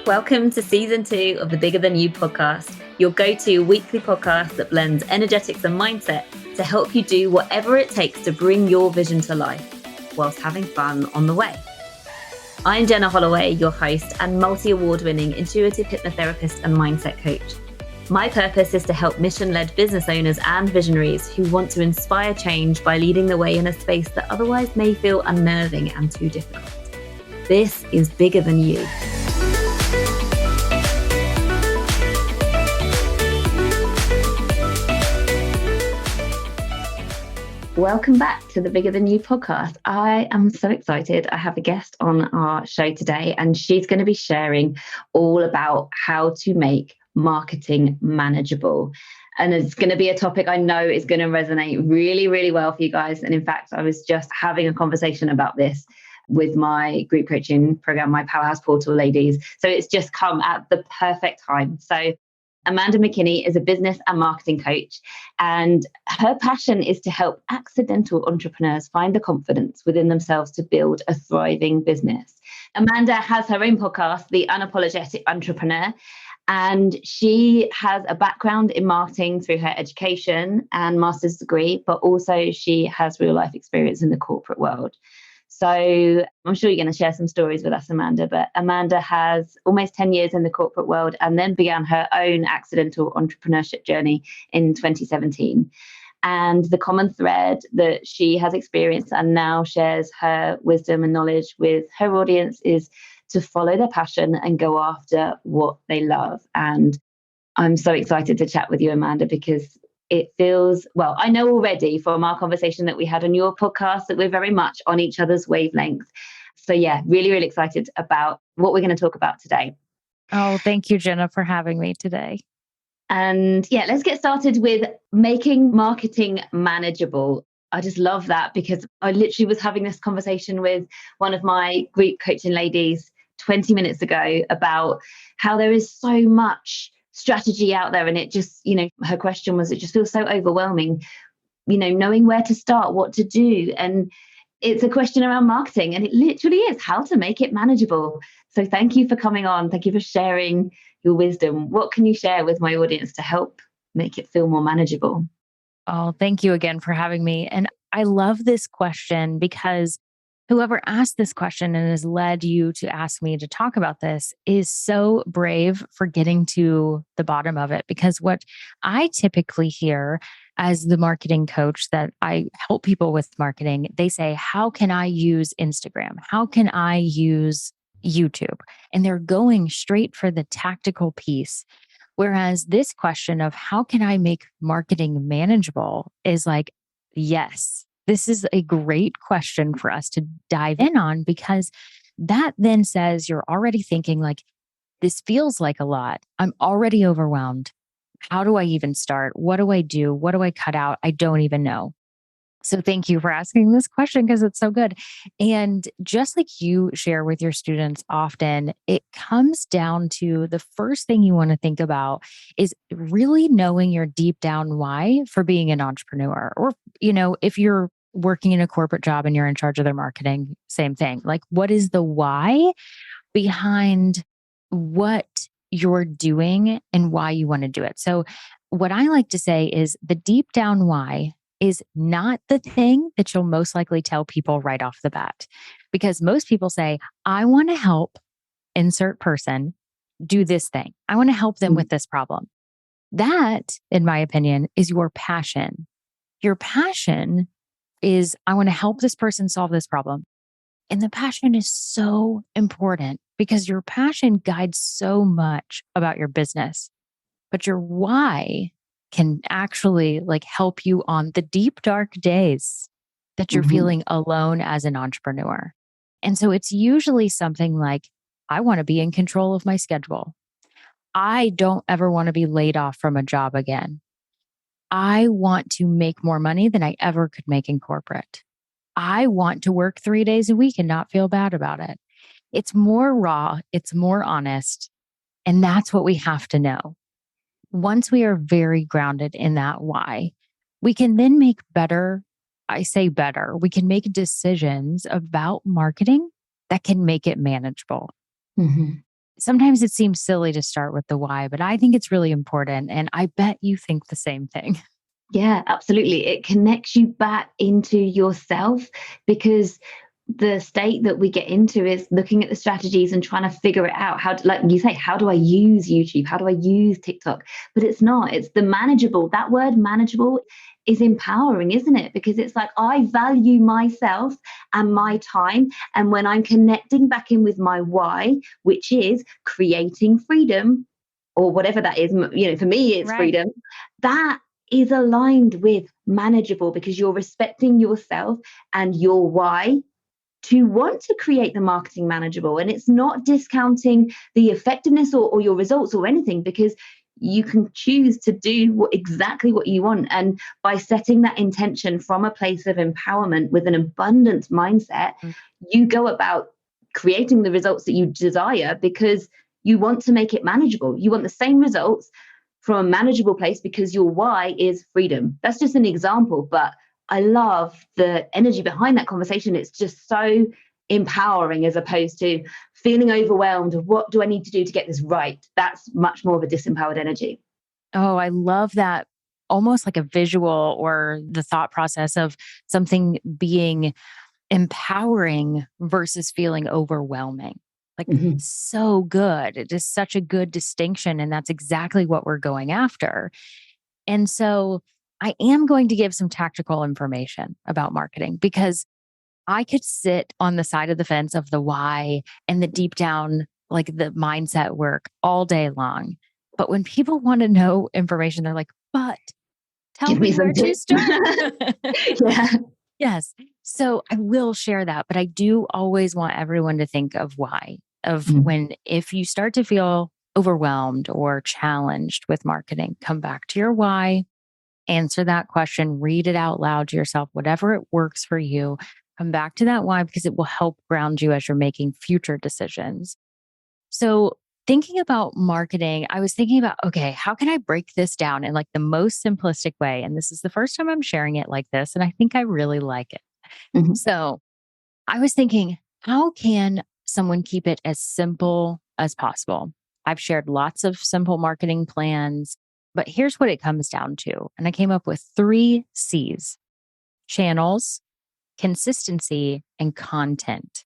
Welcome to season 2 of the Bigger Than You podcast, your go-to weekly podcast that blends energetics and mindset to help you do whatever it takes to bring your vision to life whilst having fun on the way. I'm Jenna Holloway, your host and multi-award-winning intuitive hypnotherapist and mindset coach. My purpose is to help mission-led business owners and visionaries who want to inspire change by leading the way in a space that otherwise may feel unnerving and too difficult. This is Bigger Than You. Welcome back to the Bigger Than You podcast. I am so excited. I have a guest on our show today, and she's going to be sharing all about how to make marketing manageable. And it's going to be a topic I know is going to resonate really, really well for you guys. And in fact, I was just having a conversation about this with my group coaching program, my Powerhouse Portal ladies. So it's just come at the perfect time. So Amanda McKinney is a business and marketing coach, and her passion is to help accidental entrepreneurs find the confidence within themselves to build a thriving business. Amanda has her own podcast, the Unapologetic Entrepreneur, and she has a background in marketing through her education and master's degree, but also she has real life experience in the corporate world. So I'm sure you're going to share some stories with us, Amanda, but Amanda has almost 10 years in the corporate world and then began her own accidental entrepreneurship journey in 2017. And the common thread that she has experienced and now shares her wisdom and knowledge with her audience is to follow their passion and go after what they love. And I'm so excited to chat with you, Amanda, because it feels, well, I know already from our conversation that we had on your podcast that we're very much on each other's wavelengths. So yeah, really, really excited about what we're going to talk about today. Oh, thank you, Jenna, for having me today. And yeah, let's get started with making marketing manageable. I just love that because I literally was having this conversation with one of my group coaching ladies 20 minutes ago about how there is so much strategy out there. And it just, her question was, it just feels so overwhelming, knowing where to start, what to do. And it's a question around marketing, and it literally is how to make it manageable. So thank you for coming on. Thank you for sharing your wisdom. What can you share with my audience to help make it feel more manageable? Oh, thank you again for having me. And I love this question because whoever asked this question and has led you to ask me to talk about this is so brave for getting to the bottom of it. Because what I typically hear as the marketing coach that I help people with marketing, they say, how can I use Instagram? How can I use YouTube? And they're going straight for the tactical piece. Whereas this question of how can I make marketing manageable is like, yes. This is a great question for us to dive in on, because that then says you're already thinking like, this feels like a lot. I'm already overwhelmed. How do I even start? What do I do? What do I cut out? I don't even know. So thank you for asking this question because it's so good. And just like you share with your students often, it comes down to the first thing you want to think about is really knowing your deep down why for being an entrepreneur. Or, if you're working in a corporate job and you're in charge of their marketing, same thing. Like, what is the why behind what you're doing and why you want to do it? So what I like to say is the deep down why is not the thing that you'll most likely tell people right off the bat. Because most people say, I want to help insert person do this thing. I want to help them with this problem. That, in my opinion, is your passion. Your passion is, I want to help this person solve this problem. And the passion is so important because your passion guides so much about your business. But your why can actually help you on the deep, dark days that you're feeling alone as an entrepreneur. And so it's usually something like, I want to be in control of my schedule. I don't ever want to be laid off from a job again. I want to make more money than I ever could make in corporate. I want to work 3 days a week and not feel bad about it. It's more raw. It's more honest. And that's what we have to know. Once we are very grounded in that why, we can then make better, I say better, we can make decisions about marketing that can make it manageable. sometimes it seems silly to start with the why, but I think it's really important. And I bet you think the same thing. Yeah, absolutely. It connects you back into yourself, because the state that we get into is looking at the strategies and trying to figure it out. How to, like you say, how do I use YouTube? How do I use TikTok? But it's not, it's the manageable. That word manageable is empowering, isn't it? Because it's like, I value myself and my time. And when I'm connecting back in with my why, which is creating freedom, or whatever that is, for me, it's Right. freedom. That is aligned with manageable, because you're respecting yourself and your why to want to create the marketing manageable. And it's not discounting the effectiveness or your results or anything, because you can choose to do exactly what you want. And by setting that intention from a place of empowerment with an abundance mindset, Mm. you go about creating the results that you desire, because you want to make it manageable. You want the same results from a manageable place, because your why is freedom. That's just an example, but I love the energy behind that conversation. It's just so empowering, as opposed to feeling overwhelmed of what do I need to do to get this right. That's much more of a disempowered energy. Oh, I love that. Almost like a visual, or the thought process of something being empowering versus feeling overwhelming. Like, Mhm. so good. It is such a good distinction. And that's exactly what we're going after. And so I am going to give some tactical information about marketing, because I could sit on the side of the fence of the why and the deep down, like the mindset work all day long. But when people want to know information, they're like, but tell Give me me some where to tips. start. Yeah. Yes. So I will share that, but I do always want everyone to think of why, of Mm. when, if you start to feel overwhelmed or challenged with marketing, come back to your why, answer that question, read it out loud to yourself, whatever it works for you. Come back to that why, because it will help ground you as you're making future decisions. So, thinking about marketing, I was thinking about, okay, how can I break this down in like the most simplistic way? And this is the first time I'm sharing it like this. And I think I really like it. Mhm. So, I was thinking, how can someone keep it as simple as possible? I've shared lots of simple marketing plans, but here's what it comes down to. And I came up with 3 C's: channels, consistency, and content.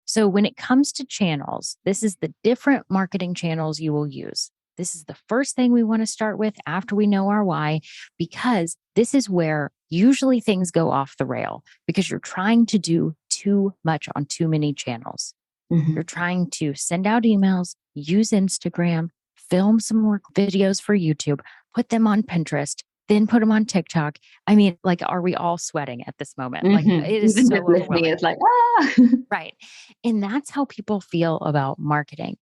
So when it comes to channels, this is the different marketing channels you will use. This is the first thing we want to start with after we know our why, because this is where usually things go off the rail, because you're trying to do too much on too many channels. You're Mhm. trying to send out emails, use Instagram, film some more videos for YouTube, put them on Pinterest, then put them on TikTok. I mean, like, are we all sweating at this moment? Like, Mhm. it is Even just so listening, overwhelming. it's like, ah. Right. And that's how people feel about marketing.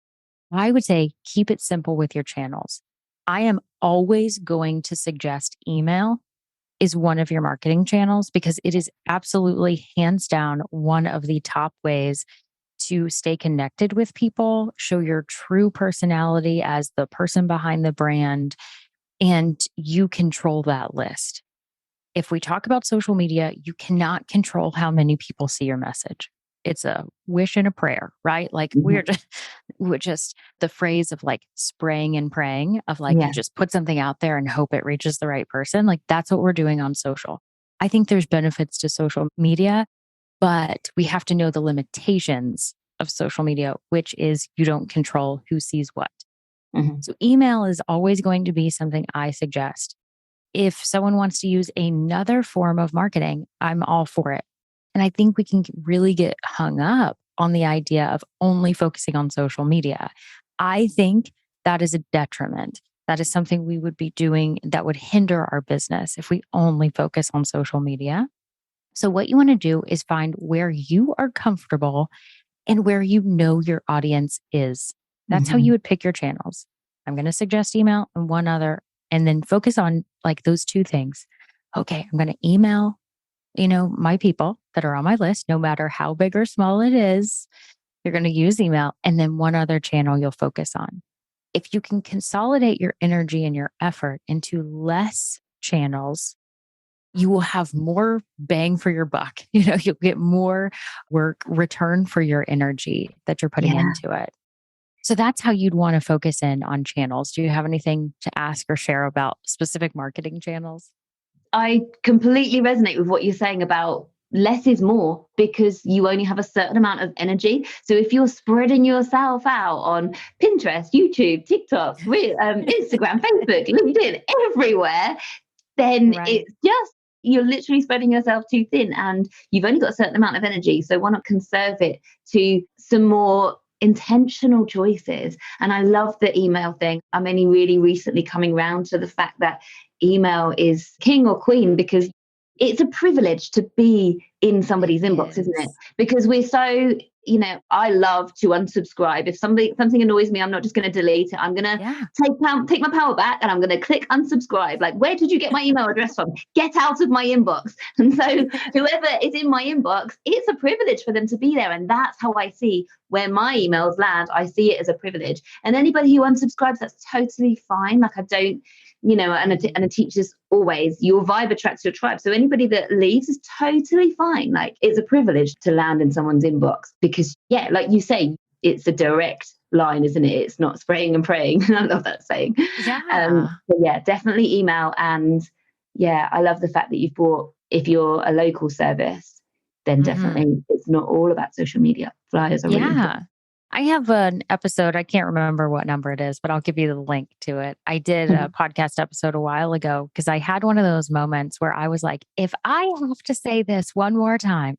I would say keep it simple with your channels. I am always going to suggest email is one of your marketing channels, because it is absolutely hands down one of the top ways to stay connected with people, show your true personality as the person behind the brand, and you control that list. If we talk about social media, you cannot control how many people see your message. It's a wish and a prayer, right? Like, Mhm. we're just the phrase of like spraying and praying, of like, you Yeah. just put something out there and hope it reaches the right person. Like, that's what we're doing on social. I think there's benefits to social media, but we have to know the limitations of social media, which is you don't control who sees what. Mhm. So email is always going to be something I suggest. If someone wants to use another form of marketing, I'm all for it. And I think we can really get hung up on the idea of only focusing on social media. I think that is a detriment. That is something we would be doing that would hinder our business if we only focus on social media. So, what you want to do is find where you are comfortable and where you know your audience is. That's how you Mhm. would pick your channels. I'm going to suggest email and one other, and then focus on like those 2 things. Okay, I'm going to email, my people that are on my list, no matter how big or small it is. You're going to use email, and then one other channel you'll focus on. If you can consolidate your energy and your effort into less channels, you will have more bang for your buck. You'll get more work return for your energy that you're putting Yeah. into it. So that's how you'd want to focus in on channels. Do you have anything to ask or share about specific marketing channels? I completely resonate with what you're saying about less is more, because you only have a certain amount of energy. So if you're spreading yourself out on Pinterest, YouTube, TikTok, Instagram, Facebook, LinkedIn, everywhere, then Right. it's just, you're literally spreading yourself too thin and you've only got a certain amount of energy. So why not conserve it to some more intentional choices? And I love the email thing. I'm only really recently coming round to the fact that email is king or queen, because it's a privilege to be in It somebody's inbox, isn't it? is. Because we're so, I love to unsubscribe. If something annoys me, I'm not just going to delete it. I'm going to Yeah. take my power back and I'm going to click unsubscribe. Like, where did you get my email address from? Get out of my inbox. And so whoever is in my inbox, it's a privilege for them to be there. And that's how I see where my emails land. I see it as a privilege. And anybody who unsubscribes, that's totally fine. Like, I don't, and a teacher's always, your vibe attracts your tribe. So anybody that leaves is totally fine. Like, it's a privilege to land in someone's inbox because, yeah, like you say, it's a direct line, isn't it? It's not spraying and praying. I love that saying. Yeah. But yeah, definitely email. And yeah, I love the fact that you've brought, if you're a local service, then Hmm. definitely it's not all about social media. Flyers are really important. Yeah. I have an episode, I can't remember what number it is, but I'll give you the link to it. I did a Mhm. podcast episode a while ago because I had one of those moments where I was like, if I have to say this one more time,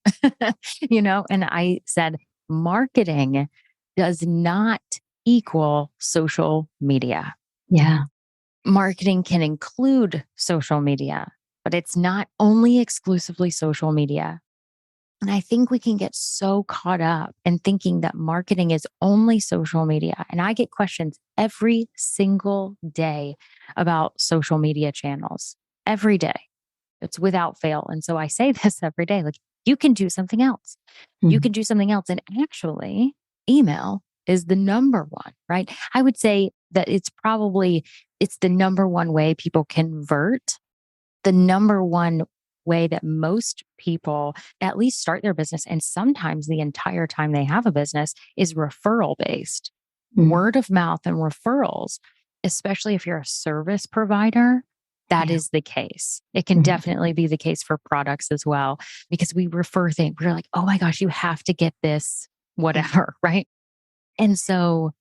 and I said, marketing does not equal social media. Yeah. Marketing can include social media, but it's not only exclusively social media. And I think we can get so caught up in thinking that marketing is only social media. And I get questions every single day about social media channels, every day. It's without fail. And so I say this every day, like, you can do something else. You Mm. can do something else. And actually, email is the number one, right? I would say that it's the number one way people convert, the number one way that most people at least start their business. And sometimes the entire time they have a business is referral based, Mm. word of mouth and referrals, especially if you're a service provider. That Yeah. is the case. It can Mhm. definitely be the case for products as well, because we refer things. We're like, oh my gosh, you have to get this, Yeah. whatever, right? And so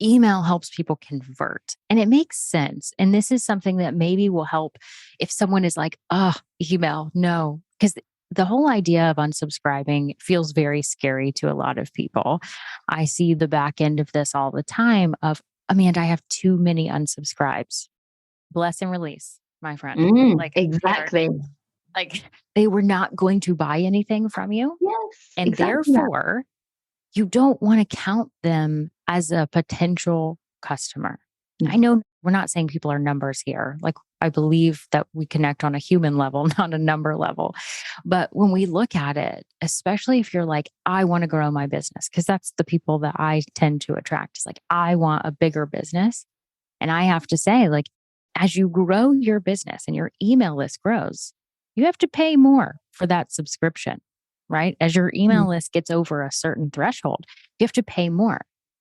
email helps people convert, and it makes sense. And this is something that maybe will help if someone is like, oh, email, no. Because the whole idea of unsubscribing feels very scary to a lot of people. I see the back end of this all the time of, Amanda, I have too many unsubscribes. Bless and release, my friend. Like, they are Exactly. like, they were not going to buy anything from you. Yes, And exactly that. therefore, you don't want to count them as a potential customer. I No. know we're not saying people are numbers here. Like, I believe that we connect on a human level, not a number level. But when we look at it, especially if you're like, I want to grow my business, because that's the people that I tend to attract. It's like, I want a bigger business. And I have to say, like, as you grow your business and your email list grows, you have to pay more for that subscription, right? As your Mm. email list gets over a certain threshold, you have to pay more.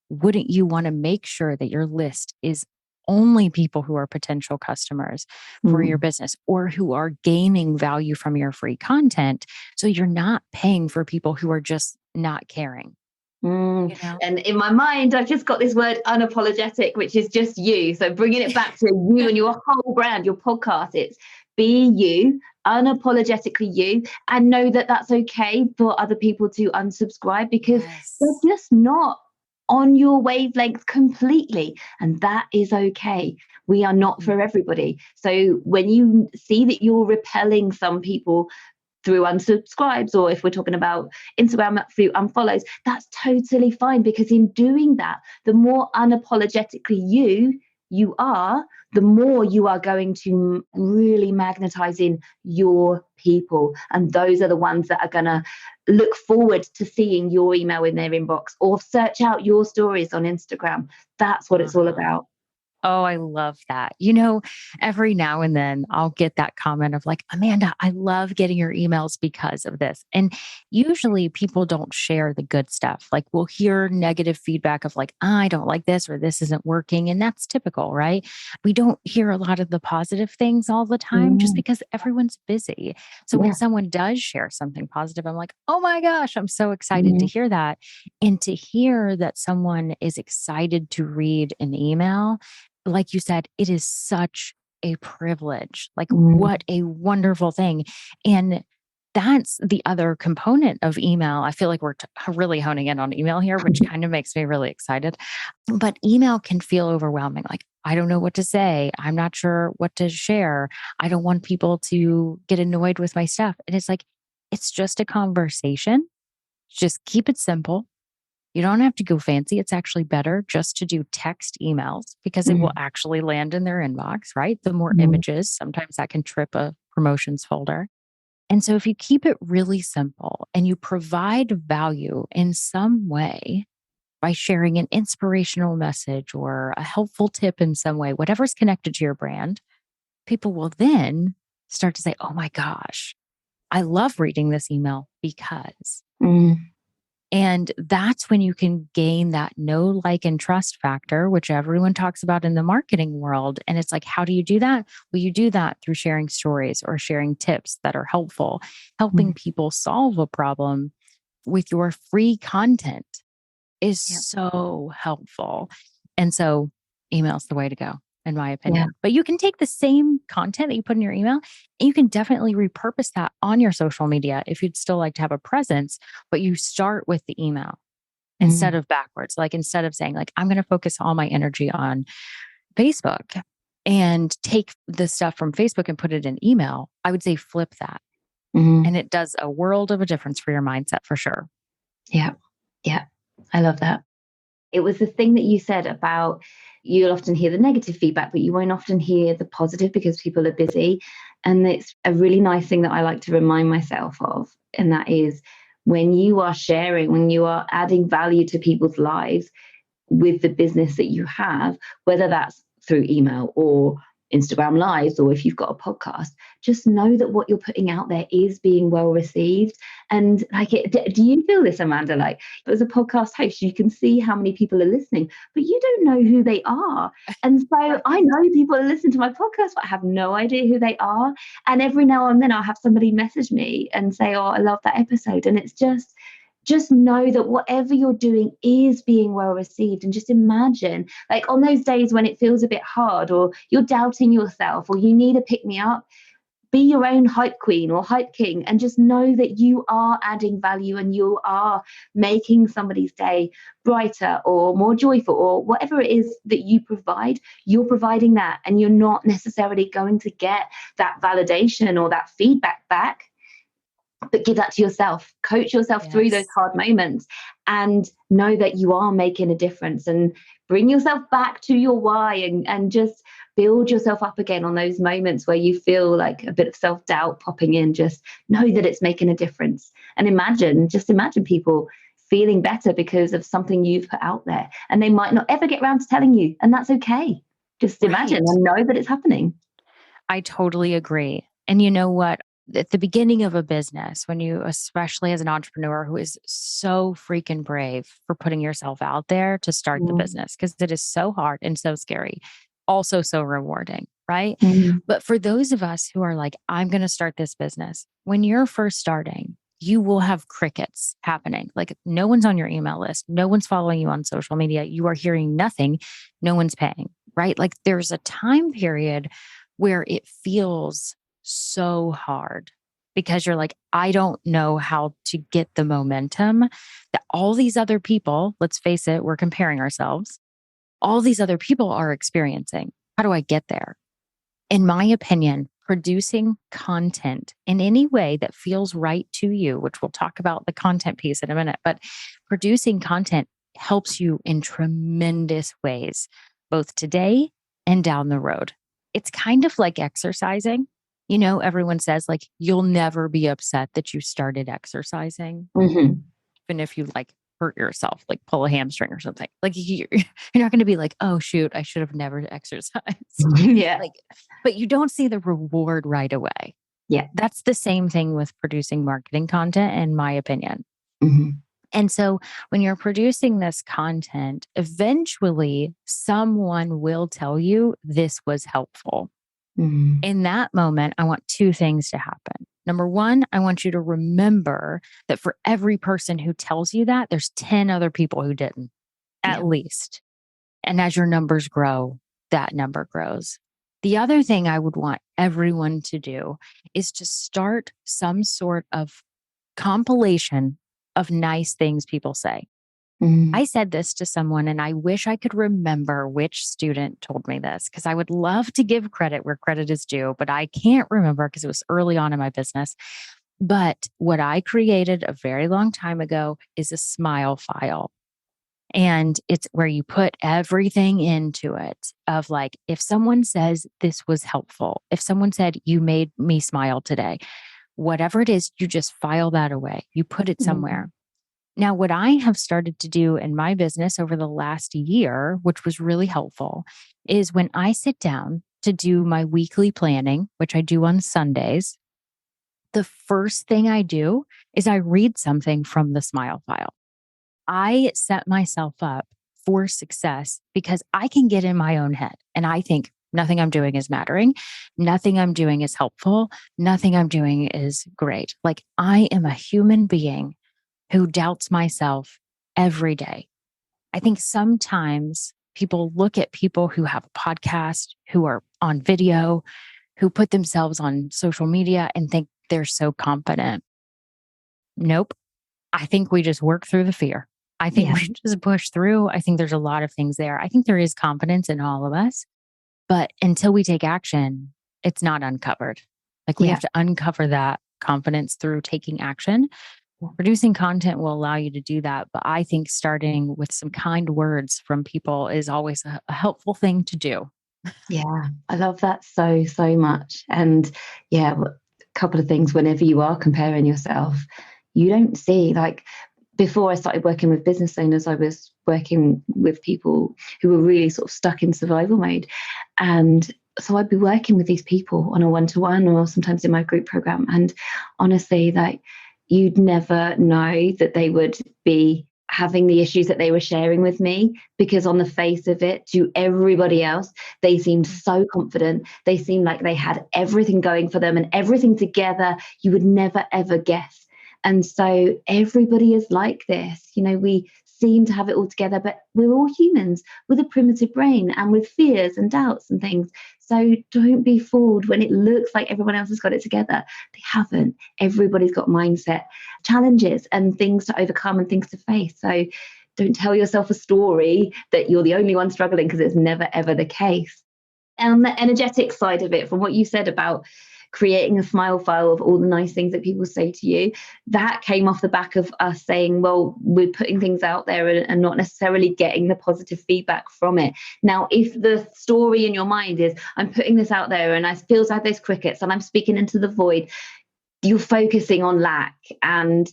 Wouldn't you want to make sure that your list is only people who are potential customers for your Mm. business or who are gaining value from your free content? So you're not paying for people who are just not caring, Mm. you know? And in my mind, I've just got this word unapologetic, which is just you. So bringing it back to you and your whole brand, your podcast, it's be you, unapologetically you, and know that that's okay for other people to unsubscribe because they're Yes. just not on your wavelength completely. And that is okay. We are not Mhm. for everybody. So when you see that you're repelling some people through unsubscribes, or if we're talking about Instagram through unfollows, that's totally fine, because in doing that, the more unapologetically you are, the more you are going to really magnetize in your people, and those are the ones that are going to look forward to seeing your email in their inbox or search out your stories on Instagram. That's what it's all Uh-huh. about. Oh, I love that. Every now and then I'll get that comment of like, Amanda, I love getting your emails because of this. And usually people don't share the good stuff. Like we'll hear negative feedback of like, I don't like this or this isn't working. And that's typical, right? We don't hear a lot of the positive things all the time just Mm, because everyone's busy. So when yeah. someone does share something positive, I'm like, oh my gosh, I'm so excited to Mm, hear that. And to hear that someone is excited to read an email, like you said, it is such a privilege. Like, mm, what a wonderful thing. And that's the other component of email. I feel like we're really honing in on email here, which kind of makes me really excited. But email can feel overwhelming. Like, I don't know what to say. I'm not sure what to share. I don't want people to get annoyed with my stuff. And it's like, it's just a conversation. Just keep it simple. You don't have to go fancy. It's actually better just to do text emails because it will mm, actually land in their inbox, right? The more mm, images, sometimes that can trip a promotions folder. And so if you keep it really simple and you provide value in some way by sharing an inspirational message or a helpful tip in some way, whatever's connected to your brand, people will then start to say, oh my gosh, I love reading this email because. mm. And that's when you can gain that know, like, and trust factor, which everyone talks about in the marketing world. And it's like, how do you do that? Well, you do that through sharing stories or sharing tips that are helpful, helping Mm. people solve a problem with your free content is Yeah. so helpful. And so email's the way to go, in my Yeah. opinion. But you can take the same content that you put in your email and you can definitely repurpose that on your social media if you'd still like to have a presence, but you start with the email instead Mm, of backwards. Like instead of saying like, I'm going to focus all my energy on Facebook and take the stuff from Facebook and put it in email, I would say flip that. mm. And it does a world of a difference for your mindset for sure. Yeah. Yeah. I love that. It was the thing that you said about you'll often hear the negative feedback, but you won't often hear the positive because people are busy. And it's a really nice thing that I like to remind myself of. And that is when you are sharing, when you are adding value to people's lives with the business that you have, whether that's through email or Instagram lives, or if you've got a podcast, just know that what you're putting out there is being well received. And like, do you feel this, Amanda? Like, as a podcast host, you can see how many people are listening, but you don't know who they are. And so I Right. know people are listening to my podcast, but I have no idea who they are. And every now and then I'll have somebody message me and say, oh, I love that episode. And it's just know that whatever you're doing is being well received. And just imagine, like, on those days when it feels a bit hard or you're doubting yourself or you need a pick me up, be your own hype queen or hype king and just know that you are adding value and you are making somebody's day brighter or more joyful, or whatever it is that you provide, you're providing that, and you're not necessarily going to get that validation or that feedback back, but give that to yourself. Coach yourself through those Yes. hard moments and know that you are making a difference, and bring yourself back to your why, and just build yourself up again on those moments where you feel like a bit of self-doubt popping in. Just know that it's making a difference, and imagine people feeling better because of something you've put out there, and they might not ever get around to telling you, and that's okay. Just imagine Right. and know that it's happening. I totally agree. And you know what? At the beginning of a business, when you, especially as an entrepreneur who is so freaking brave for putting yourself out there to start the Mm, business, because it is so hard and so scary, also so rewarding, right? mm, But for those of us who are like, I'm going to start this business, when you're first starting, you will have crickets happening. Like no one's on your email list, no one's following you on social media, you are hearing nothing, no one's paying, right? Like there's a time period where it feels so hard because you're like, I don't know how to get the momentum that all these other people, let's face it, we're comparing ourselves, all these other people are experiencing. How do I get there? In my opinion, producing content in any way that feels right to you, which we'll talk about the content piece in a minute, but producing content helps you in tremendous ways, both today and down the road. It's kind of like exercising. Everyone says you'll never be upset that you started exercising, mhm. even if you hurt yourself, like pull a hamstring or something. Like you're not going to be like, oh, shoot, I should have never exercised. Yeah. Like, but you don't see the reward right away. Yeah. That's the same thing with producing marketing content, in my opinion. Mhm. And so when you're producing this content, eventually someone will tell you this was helpful. Mhm. In that moment, I want two things to happen. Number one, I want you to remember that for every person who tells you that, there's 10 other people who didn't, Yeah. at least. And as your numbers grow, that number grows. The other thing I would want everyone to do is to start some sort of compilation of nice things people say. Mhm. I said this to someone, and I wish I could remember which student told me this, because I would love to give credit where credit is due, but I can't remember because it was early on in my business. But what I created a very long time ago is a smile file. And it's where you put everything into it of like, if someone says this was helpful, if someone said you made me smile today, whatever it is, you just file that away. You put it somewhere. Now, what I have started to do in my business over the last year, which was really helpful, is when I sit down to do my weekly planning, which I do on Sundays, the first thing I do is I read something from the smile file. I set myself up for success because I can get in my own head and I think nothing I'm doing is mattering. Nothing I'm doing is helpful. Nothing I'm doing is great. Like I am a human being who doubts myself every day. I think sometimes people look at people who have a podcast, who are on video, who put themselves on social media and think they're so confident. Nope. I think we just work through the fear. I think Yeah. we just push through. I think there's a lot of things there. I think there is confidence in all of us, but until we take action, it's not uncovered. Like we Yeah. have to uncover that confidence through taking action. Producing content will allow you to do that. But I think starting with some kind words from people is always a helpful thing to do. Yeah, I love that so, so much. And yeah, a couple of things whenever you are comparing yourself, you don't see like before I started working with business owners, I was working with people who were really sort of stuck in survival mode. And so I'd be working with these people on a one-to-one or sometimes in my group program. And honestly, like you'd never know that they would be having the issues that they were sharing with me because on the face of it, to everybody else, they seemed so confident. They seemed like they had everything going for them and everything together. You would never, ever guess. And so everybody is like this. You know, we seem to have it all together, but we're all humans with a primitive brain and with fears and doubts and things. So don't be fooled when it looks like everyone else has got it together. They haven't. Everybody's got mindset challenges and things to overcome and things to face. So don't tell yourself a story that you're the only one struggling because it's never, ever the case. And on the energetic side of it, from what you said about creating a smile file of all the nice things that people say to you, that came off the back of us saying, well, we're putting things out there and not necessarily getting the positive feedback from it. Now, if the story in your mind is, I'm putting this out there and it feels like there's crickets and I'm speaking into the void, you're focusing on lack and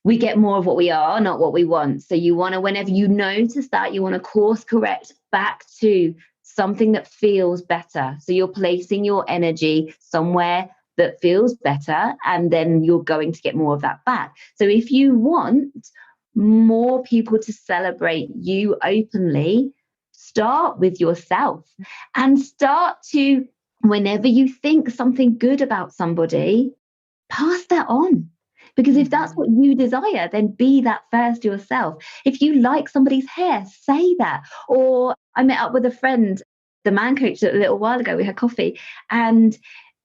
we get more of what we are, not what we want. So you want to, whenever you notice that, you want to course correct back to something that feels better. So you're placing your energy somewhere that feels better, and then you're going to get more of that back. So if you want more people to celebrate you openly, start with yourself and start to, whenever you think something good about somebody, pass that on. Because if that's what you desire, then be that first yourself. If you like somebody's hair, say that. Or I met up with a friend, the man coach, a little while ago. We had coffee and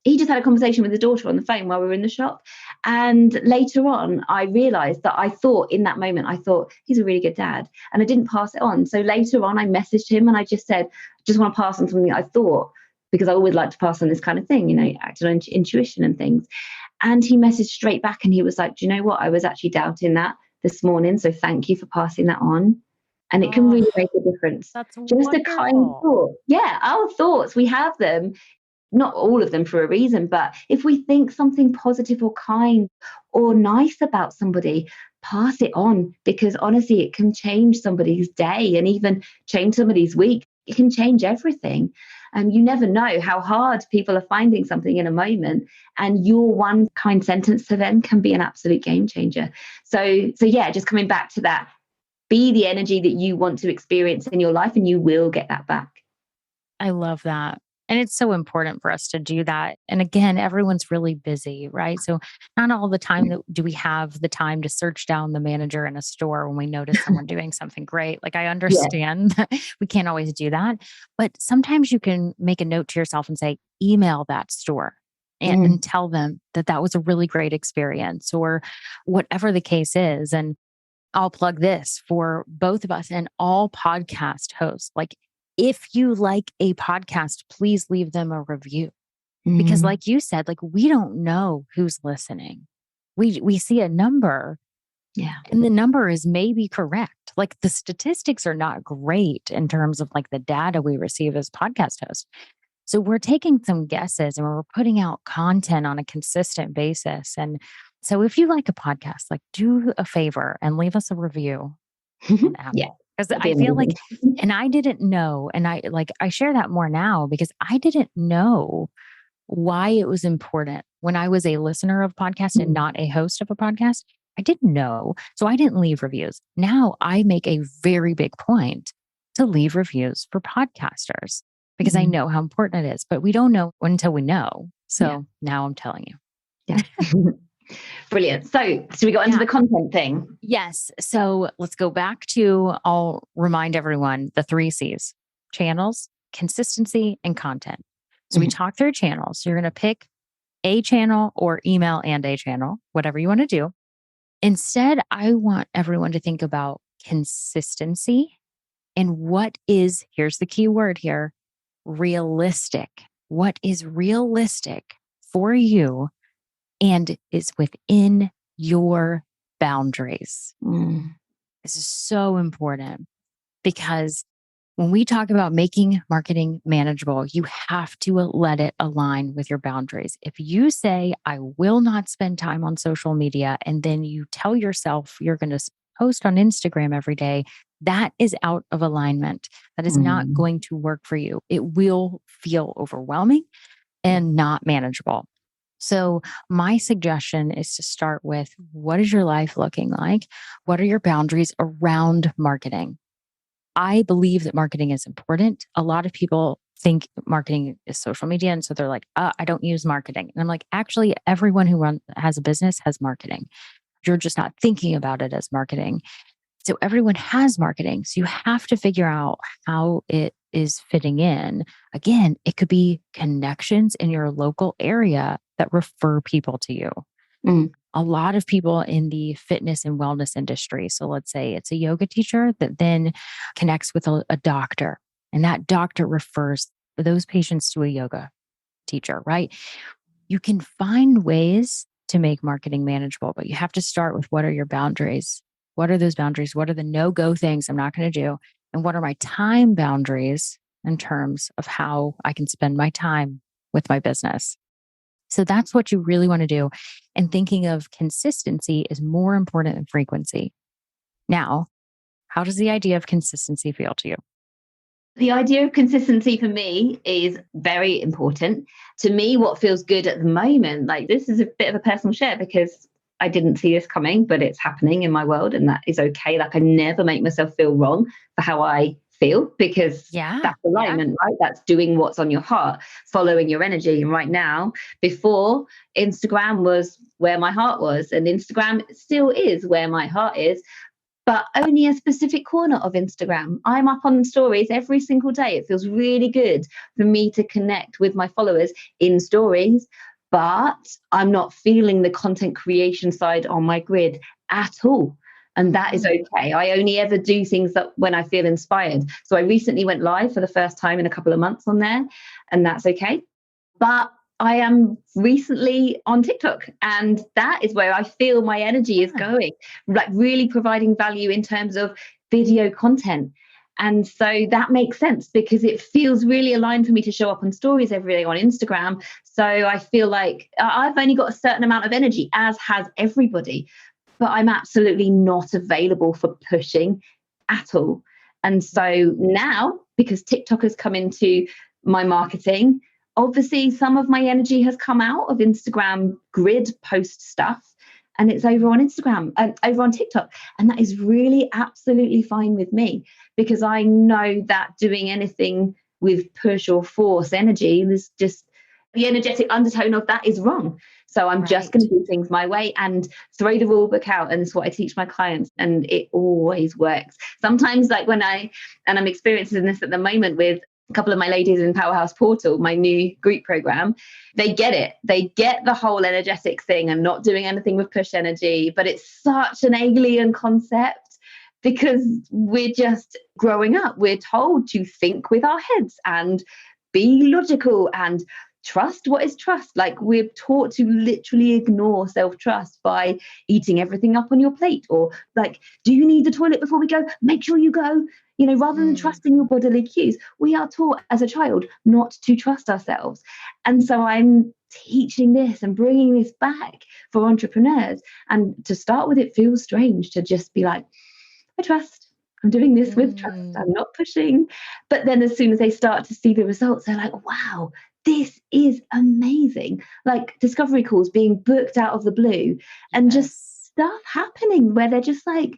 he just had a conversation with his daughter on the phone while we were in the shop. And later on, I realized that I thought in that moment, I thought he's a really good dad. And I didn't pass it on. So later on, I messaged him and I just said, just want to pass on something I thought, because I always like to pass on this kind of thing, you know, acted on intuition and things. And he messaged straight back and he was like, do you know what? I was actually doubting that this morning. So thank you for passing that on. And it can really make a difference. That's Just a kind wonderful. thought. Yeah, our thoughts, we have them, not all of them for a reason, but if we think something positive or kind or nice about somebody, pass it on, because honestly, it can change somebody's day and even change somebody's week. It can change everything. And you never know how hard people are finding something in a moment. And your one kind sentence to them can be an absolute game changer. So yeah, just coming back to that, be the energy that you want to experience in your life, and you will get that back. I love that. And it's so important for us to do that. And again, everyone's really busy, right? So not all the time do we have the time to search down the manager in a store when we notice someone doing something great. Like I Yeah. understand that we can't always do that, but sometimes you can make a note to yourself and say, email that store and tell them that that was a really great experience or whatever the case is. And I'll plug this for both of us and all podcast hosts. Like, if you like a podcast, please leave them a review. Because like you said, like we don't know who's listening. We see a number. Yeah. And the number is maybe correct. Like the statistics are not great in terms of like the data we receive as podcast hosts. So we're taking some guesses and we're putting out content on a consistent basis. And so if you like a podcast, like do a favor and leave us a review on Apple. Yeah. Because I feel like, and I didn't know, and I share that more now because I didn't know why it was important when I was a listener of podcasts and not a host of a podcast. I didn't know. So I didn't leave reviews. Now I make a very big point to leave reviews for podcasters because I know how important it is, but we don't know until we know. So now I'm telling you. Yeah. Brilliant. So we got into the content thing? Yes. So let's go back to, I'll remind everyone, the 3 C's: channels, consistency, and content. So we talk through channels. So you're going to pick a channel or email and a channel, whatever you want to do. Instead, I want everyone to think about consistency and what is, here's the key word here, realistic. What is realistic for you and is within your boundaries. This is so important because when we talk about making marketing manageable, you have to let it align with your boundaries. If you say, I will not spend time on social media, and then you tell yourself you're going to post on Instagram every day, that is out of alignment. That is not going to work for you. It will feel overwhelming and not manageable. So my suggestion is to start with, what is your life looking like? What are your boundaries around marketing? I believe that marketing is important. A lot of people think marketing is social media. And so they're like, I don't use marketing. And I'm like, actually, everyone who has a business has marketing. You're just not thinking about it as marketing. So everyone has marketing. So you have to figure out how it is fitting in. Again, it could be connections in your local area that refer people to you. A lot of people in the fitness and wellness industry. So let's say it's a yoga teacher that then connects with a doctor, and that doctor refers those patients to a yoga teacher, right? You can find ways to make marketing manageable, but you have to start with, what are your boundaries? What are those boundaries? What are the no-go things I'm not going to do? And what are my time boundaries in terms of how I can spend my time with my business? So that's what you really want to do. And thinking of consistency is more important than frequency. Now, how does the idea of consistency feel to you? The idea of consistency for me is very important. To me, what feels good at the moment, like this is a bit of a personal share because I didn't see this coming, but it's happening in my world, and that is okay. Like I never make myself feel wrong for how I feel, because that's alignment, right? That's doing what's on your heart, following your energy. And right now, before, Instagram was where my heart was, and Instagram still is where my heart is, but only a specific corner of Instagram. I'm up on stories every single day. It feels really good for me to connect with my followers in stories, but I'm not feeling the content creation side on my grid at all. And that is okay. I only ever do things that when I feel inspired. So I recently went live for the first time in a couple of months on there, and that's okay. But I am recently on TikTok, and that is where I feel my energy is going, like really providing value in terms of video content. And so that makes sense because it feels really aligned for me to show up on stories every day on Instagram. So I feel like I've only got a certain amount of energy, as has everybody. but I'm absolutely not available for pushing at all. And so now, because TikTok has come into my marketing, obviously some of my energy has come out of Instagram grid post stuff, and it's over on Instagram and over on TikTok. And that is really absolutely fine with me, because I know that doing anything with push or force energy, there's just the energetic undertone of that is wrong. So I'm just going to do things my way and throw the rule book out. And it's what I teach my clients. And it always works. Sometimes, like I'm experiencing this at the moment with a couple of my ladies in Powerhouse Portal, my new group program, they get it. They get the whole energetic thing and not doing anything with push energy. But it's such an alien concept, because we're just growing up. We're told to think with our heads and be logical and trust what is trust. Like, we're taught to literally ignore self-trust by eating everything up on your plate, or like, do you need the toilet before we go? Make sure you go. Rather than trusting your bodily cues, we are taught as a child not to trust ourselves. And so I'm teaching this and bringing this back for entrepreneurs. And to start with, it feels strange to just be like, I trust. I'm doing this with trust. I'm not pushing. But then as soon as they start to see the results, they're like, wow, this is amazing. Like discovery calls being booked out of the blue, and just stuff happening where they're just like,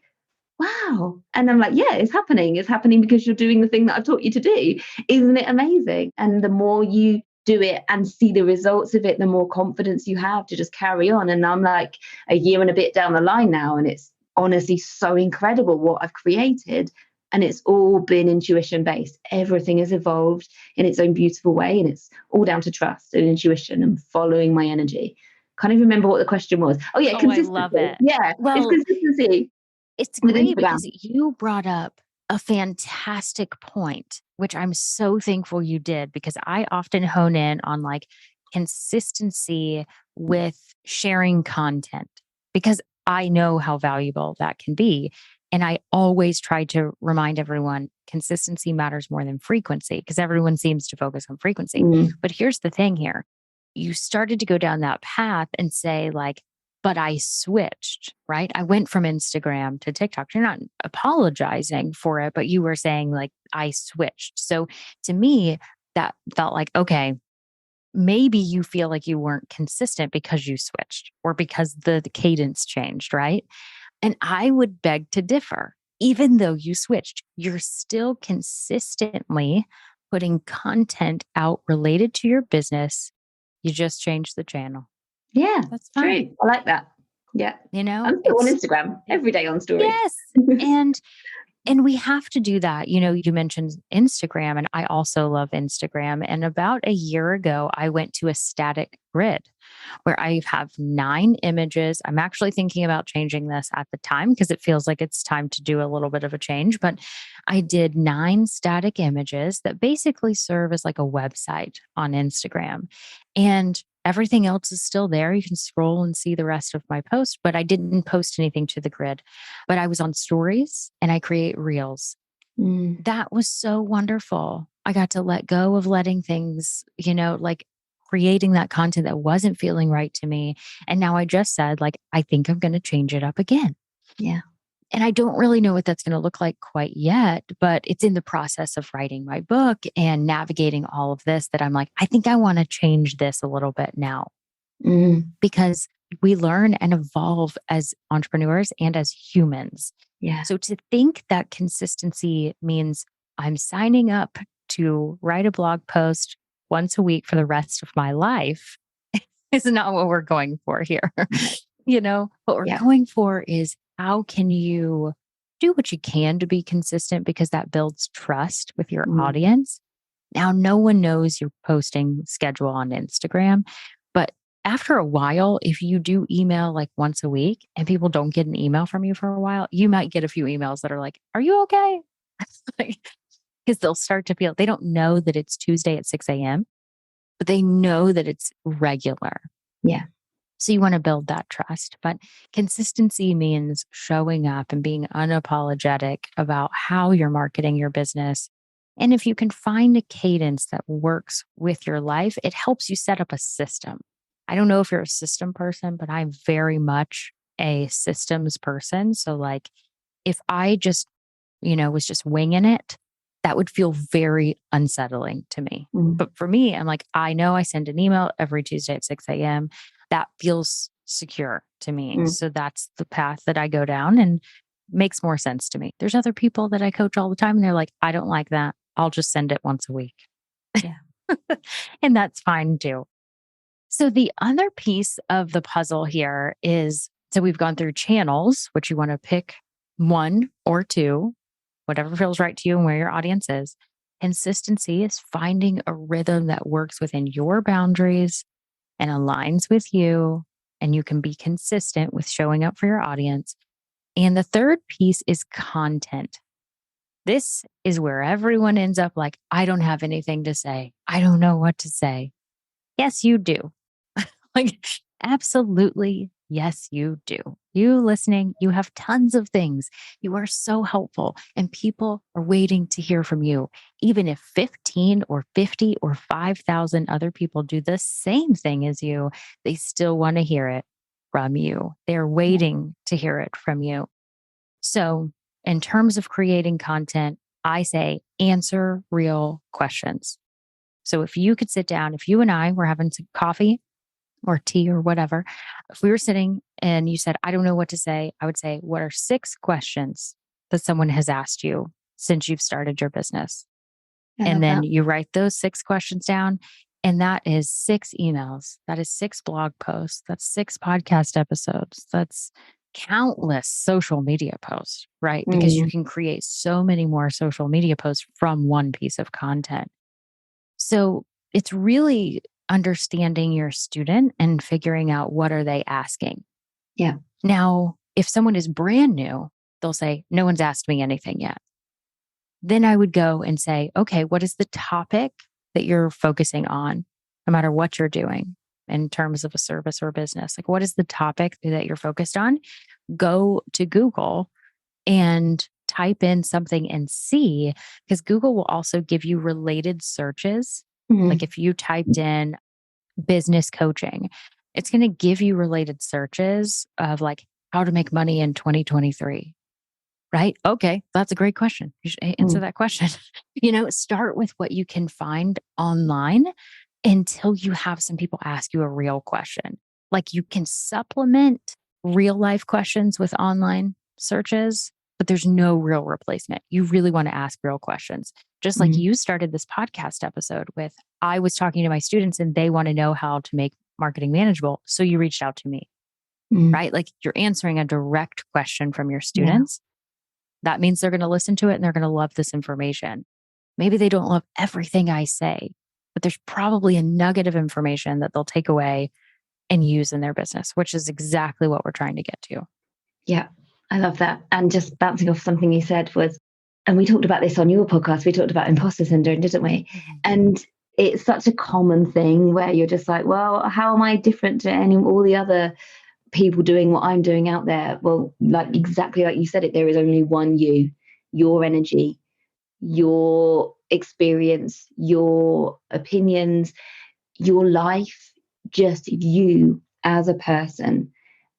wow. And I'm like, yeah, it's happening. It's happening because you're doing the thing that I've taught you to do. Isn't it amazing? And the more you do it and see the results of it, the more confidence you have to just carry on. And I'm like a year and a bit down the line now, and it's honestly so incredible what I've created. And it's all been intuition based. Everything has evolved in its own beautiful way. And it's all down to trust and intuition and following my energy. Can't even remember what the question was. Oh, yeah, consistency. I love it. Yeah, well, it's consistency. It's great because you brought up a fantastic point, which I'm so thankful you did, because I often hone in on like consistency with sharing content, because I know how valuable that can be. And I always try to remind everyone consistency matters more than frequency, because everyone seems to focus on frequency. But here's the thing here. You started to go down that path and say like, but I switched, right? I went from Instagram to TikTok. You're not apologizing for it, but you were saying like, I switched. So to me, that felt like, okay, maybe you feel like you weren't consistent because you switched, or because the cadence changed, right? And I would beg to differ. Even though you switched, you're still consistently putting content out related to your business. You just changed the channel. Yeah, that's fine. True. I like that. Yeah. I'm still on Instagram every day on stories. Yes. And we have to do that. You mentioned Instagram, and I also love Instagram. And about a year ago, I went to a static grid where I have 9 images. I'm actually thinking about changing this at the time, because it feels like it's time to do a little bit of a change. But I did 9 static images that basically serve as like a website on Instagram. And everything else is still there. You can scroll and see the rest of my post, but I didn't post anything to the grid. But I was on stories and I create reels. That was so wonderful. I got to let go of letting things, like creating that content that wasn't feeling right to me. And now I just said, like, I think I'm going to change it up again. Yeah. And I don't really know what that's going to look like quite yet, but it's in the process of writing my book and navigating all of this that I'm like, I think I want to change this a little bit now. Because we learn and evolve as entrepreneurs and as humans. Yeah. So to think that consistency means I'm signing up to write a blog post once a week for the rest of my life is not what we're going for here. What we're going for is, how can you do what you can to be consistent, because that builds trust with your audience. Now, no one knows your posting schedule on Instagram, but after a while, if you do email like once a week and people don't get an email from you for a while, you might get a few emails that are like, are you okay? Because they'll start to feel, they don't know that it's Tuesday at 6 a.m., but they know that it's regular. Yeah. So you want to build that trust. But consistency means showing up and being unapologetic about how you're marketing your business. And if you can find a cadence that works with your life, it helps you set up a system. I don't know if you're a system person, but I'm very much a systems person. So like if I just, was just winging it, that would feel very unsettling to me. Mm. But for me, I'm like, I know I send an email every Tuesday at 6 a.m. That feels secure to me. Mm. So that's the path that I go down and makes more sense to me. There's other people that I coach all the time and they're like, I don't like that. I'll just send it once a week. Yeah. And that's fine too. So the other piece of the puzzle here is, so we've gone through channels, which you want to pick one or two, whatever feels right to you and where your audience is. Consistency is finding a rhythm that works within your boundaries and aligns with you, and you can be consistent with showing up for your audience. And the third piece is content. This is where everyone ends up like, I don't have anything to say. I don't know what to say. Yes, you do. Like, absolutely. Yes, you do. You listening, you have tons of things. You are so helpful, and people are waiting to hear from you. Even if 15 or 50 or 5,000 other people do the same thing as you, they still want to hear it from you. They're waiting to hear it from you. So, in terms of creating content, I say answer real questions. So, if you could sit down, if you and I were having some coffee or tea or whatever, if we were sitting and you said, I don't know what to say, I would say, what are 6 questions that someone has asked you since you've started your business? I And love then that. you write those 6 questions down. And that is 6 emails. That is 6 blog posts. That's 6 podcast episodes. That's countless social media posts, right? Because you Mm. can create so many more social media posts from one piece of content. So it's really understanding your student and figuring out what are they asking. Yeah. Now, if someone is brand new, they'll say, no one's asked me anything yet. Then I would go and say, okay, what is the topic that you're focusing on, no matter what you're doing in terms of a service or business? Like, what is the topic that you're focused on? Go to Google and type in something and see, because Google will also give you related searches. Like Mm. if you typed in business coaching, it's going to give you related searches of like how to make money in 2023. Right? Okay, that's a great question. You should answer Mm. that question. Start with what you can find online until you have some people ask you a real question. Like you can supplement real life questions with online searches, but there's no real replacement. You really want to ask real questions. Just like Mm. you started this podcast episode with, I was talking to my students and they want to know how to make marketing manageable. So you reached out to me, Mm. right? Like you're answering a direct question from your Yeah. students. That means they're going to listen to it and they're going to love this information. Maybe they don't love everything I say, but there's probably a nugget of information that they'll take away and use in their business, which is exactly what we're trying to get to. Yeah. I love that. And just bouncing off something you said was, and we talked about this on your podcast, we talked about imposter syndrome, didn't we? Mhm. And it's such a common thing where you're just like, well, how am I different to all the other people doing what I'm doing out there? Well, like exactly like you said it, there is only one you, your energy, your experience, your opinions, your life, just you as a person.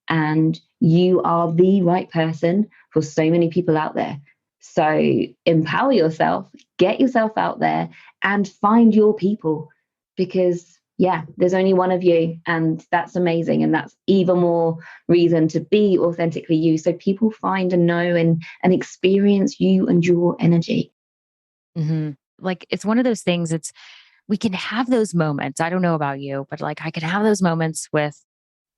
And you are the right person for so many people out there. So empower yourself, get yourself out there and find your people, because yeah, there's only one of you, and that's amazing. And that's even more reason to be authentically you. So people find and know and experience you and your energy. Mm-hmm. Like it's one of those things, we can have those moments. I don't know about you, but like I can have those moments with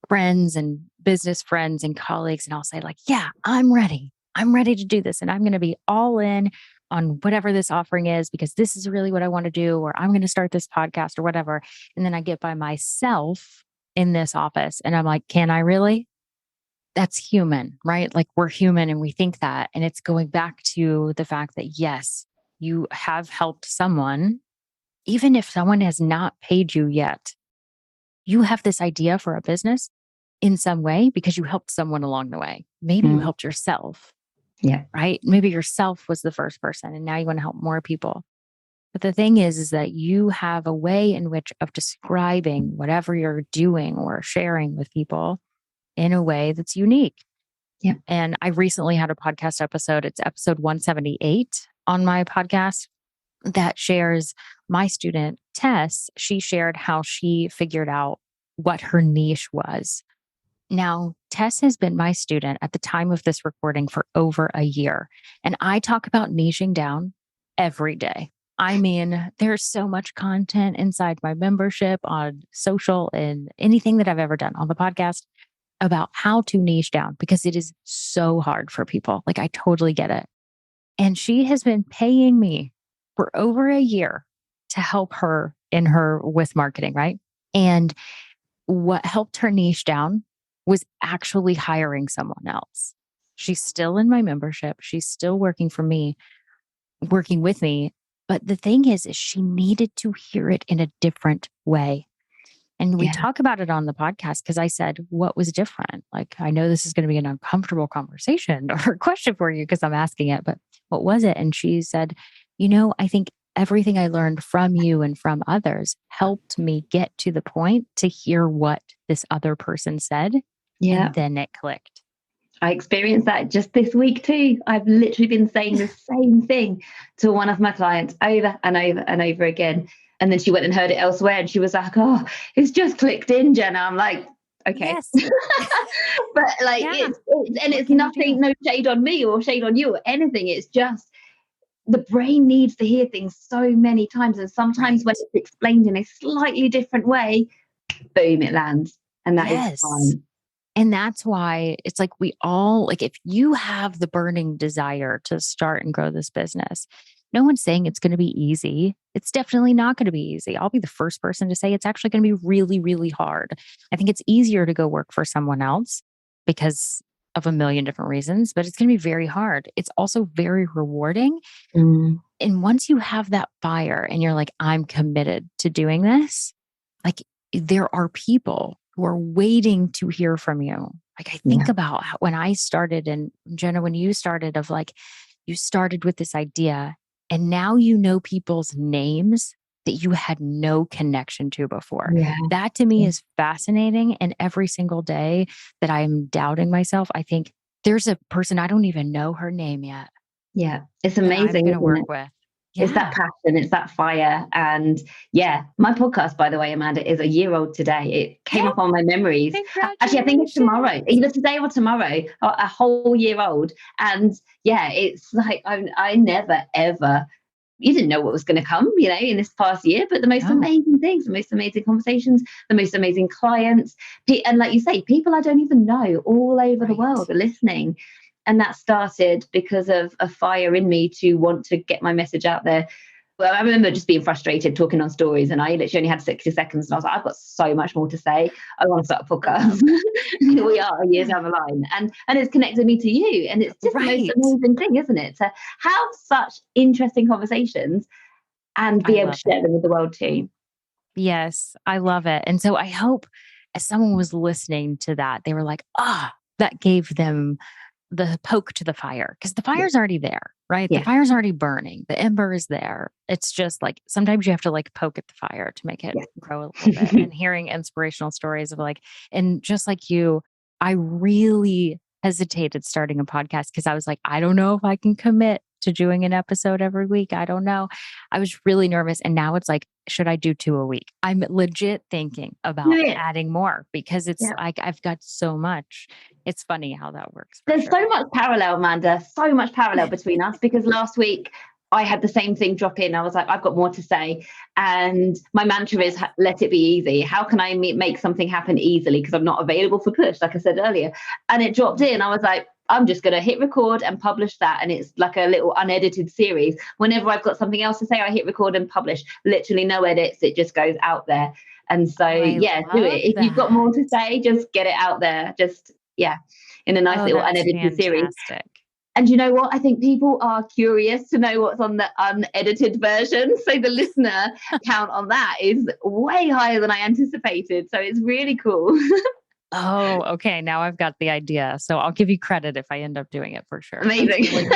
friends and business friends and colleagues. And I'll say like, yeah, I'm ready. I'm ready to do this. And I'm going to be all in on whatever this offering is, because this is really what I want to do, or I'm going to start this podcast or whatever. And then I get by myself in this office and I'm like, can I really? That's human, right? Like we're human and we think that. And it's going back to the fact that yes, you have helped someone, even if someone has not paid you yet. You have this idea for a business in some way because you helped someone along the way. Maybe you Mm. helped yourself, Yeah. right? Maybe yourself was the first person and now you want to help more people. But the thing is that you have a way in which of describing whatever you're doing or sharing with people in a way that's unique. Yeah. And I recently had a podcast episode, it's episode 178 on my podcast, that shares my student, Tess. She shared how she figured out what her niche was. Now, Tess has been my student at the time of this recording for over a year. And I talk about niching down every day. I mean, there's so much content inside my membership on social and anything that I've ever done on the podcast about how to niche down because it is so hard for people. Like, I totally get it. And she has been paying me for over a year to help her with marketing, right? And what helped her niche down was actually hiring someone else. She's still in my membership. She's still working with me. But the thing is she needed to hear it in a different way. And we talk about it on the podcast because I said, what was different? Like, I know this is going to be an uncomfortable conversation or question for you because I'm asking it, but what was it? And she said, I think everything I learned from you and from others helped me get to the point to hear what this other person said. Yeah. And then it clicked. I experienced that just this week too. I've literally been saying the same thing to one of my clients over and over and over again. And then she went and heard it elsewhere and she was like, oh, it's just clicked in, Jenna. I'm like, okay. Yes. But like, it's nothing, no shade on me or shade on you or anything. It's just the brain needs to hear things so many times. And sometimes when it's explained in a slightly different way, boom, it lands. And that is fine. And that's why it's like we all, like, if you have the burning desire to start and grow this business, no one's saying it's going to be easy. It's definitely not going to be easy. I'll be the first person to say it's actually going to be really, really hard. I think it's easier to go work for someone else because of a million different reasons, but it's going to be very hard. It's also very rewarding. And once you have that fire and you're like, I'm committed to doing this, like, there are people who are waiting to hear from you. Like, I think about when I started, and Jenna, when you started, of like, you started with this idea and now you know people's names that you had no connection to before. Yeah. That to me is fascinating. And every single day that I'm doubting myself, I think there's a person, I don't even know her name yet. Yeah. It's amazing. I'm going to work with. Yeah. It's that passion, it's that fire. And my podcast, by the way, Amanda, is a year old today. It came up on my memories. Actually, I think it's tomorrow, either today or tomorrow, a whole year old. And it's like, I never, ever, you didn't know what was going to come, in this past year, but the most amazing things, the most amazing conversations, the most amazing clients. And like you say, people I don't even know all over the world are listening. And that started because of a fire in me to want to get my message out there. Well, I remember just being frustrated talking on stories, and I literally only had 60 seconds. And I was like, I've got so much more to say. I want to start a podcast. Here we are, years down the line. And it's connected me to you. And it's just the most amazing thing, isn't it? To have such interesting conversations and be able to share them with the world too. Yes, I love it. And so I hope as someone was listening to that, they were like, that gave them the poke to the fire, because the fire's already there, right? The fire's already burning. The ember is there. It's just like, sometimes you have to like poke at the fire to make it grow a little bit. And hearing inspirational stories of like, and just like you, I really hesitated starting a podcast because I was like, I don't know if I can commit to doing an episode every week. I don't know. I was really nervous. And now it's like, should I do 2 a week? I'm legit thinking about adding more because it's like, I've got so much. It's funny how that works. There's so much parallel, Amanda, so much parallel between us, because last week I had the same thing drop in. I was like, I've got more to say. And my mantra is, let it be easy. How can I make something happen easily? Because I'm not available for push, like I said earlier. And it dropped in. I was like, I'm just going to hit record and publish that. And it's like a little unedited series. Whenever I've got something else to say, I hit record and publish. Literally no edits. It just goes out there. And so, do it. If you've got more to say, just get it out there. Just, in a nice little unedited series. And you know what? I think people are curious to know what's on the unedited version. So the listener count on that is way higher than I anticipated. So it's really cool. Oh, okay. Now I've got the idea. So I'll give you credit if I end up doing it for sure. Amazing.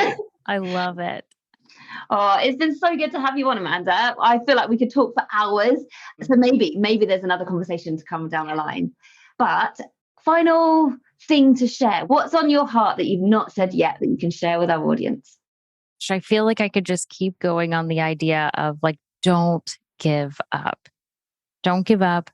I love it. Oh, it's been so good to have you on, Amanda. I feel like we could talk for hours. So maybe there's another conversation to come down the line. But final thing to share? What's on your heart that you've not said yet that you can share with our audience? I feel like I could just keep going on the idea of like, don't give up. Don't give up.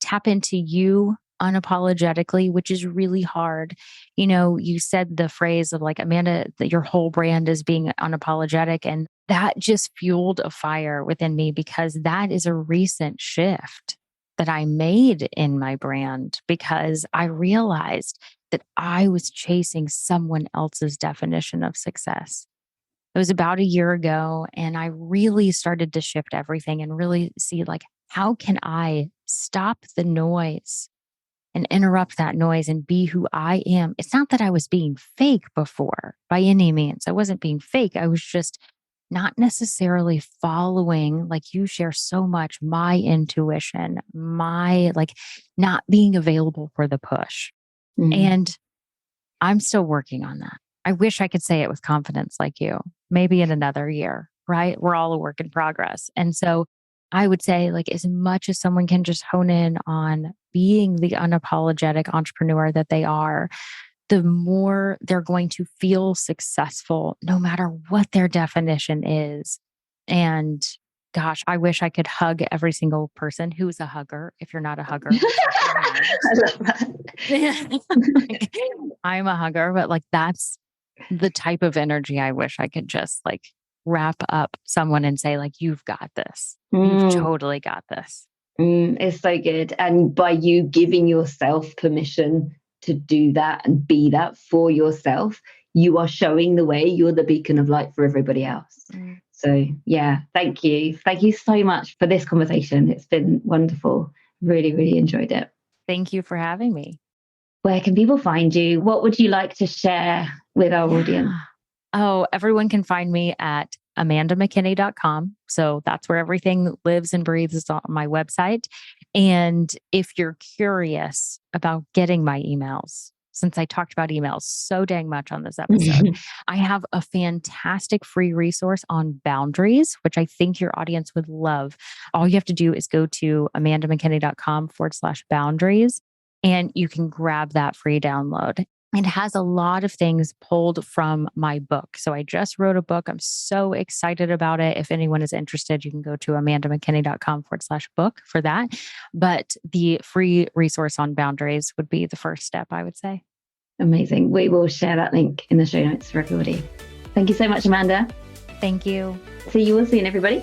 Tap into you unapologetically, which is really hard. You said the phrase of like, Amanda, that your whole brand is being unapologetic. And that just fueled a fire within me because that is a recent shift that I made in my brand because I realized that I was chasing someone else's definition of success. It was about a year ago, and I really started to shift everything and really see like, how can I stop the noise and interrupt that noise and be who I am? It's not that I was being fake before by any means. I wasn't being fake. I was just not necessarily following, like you share so much, my intuition, my like not being available for the push. And I'm still working on that. I wish I could say it with confidence like you, maybe in another year, right? We're all a work in progress. And so I would say, like, as much as someone can just hone in on being the unapologetic entrepreneur that they are, the more they're going to feel successful, no matter what their definition is. And gosh, I wish I could hug every single person who's a hugger. If you're not a hugger, I love that. I'm a hugger, but like that's the type of energy I wish I could just like wrap up someone and say, like, you've got this. You've totally got this. It's so good. And by you giving yourself permission to do that and be that for yourself, you are showing the way. You're the beacon of light for everybody else. So yeah, thank you. Thank you so much for this conversation. It's been wonderful. Really, really enjoyed it. Thank you for having me. Where can people find you? What would you like to share with our audience? Oh, everyone can find me at amandamckinney.com. So that's where everything lives and breathes, is on my website. And if you're curious about getting my emails, since I talked about emails so dang much on this episode, I have a fantastic free resource on boundaries, which I think your audience would love. All you have to do is go to amandamckinney.com/boundaries, and you can grab that free download. It has a lot of things pulled from my book. So I just wrote a book. I'm so excited about it. If anyone is interested, you can go to amandamckinney.com/book for that. But the free resource on boundaries would be the first step, I would say. Amazing. We will share that link in the show notes for everybody. Thank you so much, Amanda. Thank you. See you all soon, everybody.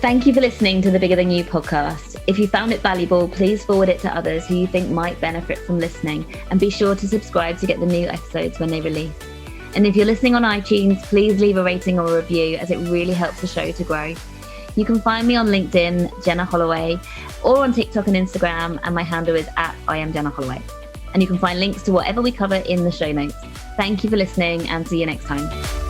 Thank you for listening to the Bigger Than You podcast. If you found it valuable, please forward it to others who you think might benefit from listening, and be sure to subscribe to get the new episodes when they release. And if you're listening on iTunes, please leave a rating or a review, as it really helps the show to grow. You can find me on LinkedIn, Jenna Holloway, or on TikTok and Instagram, and my handle is @IamJennaHolloway. And you can find links to whatever we cover in the show notes. Thank you for listening, and see you next time.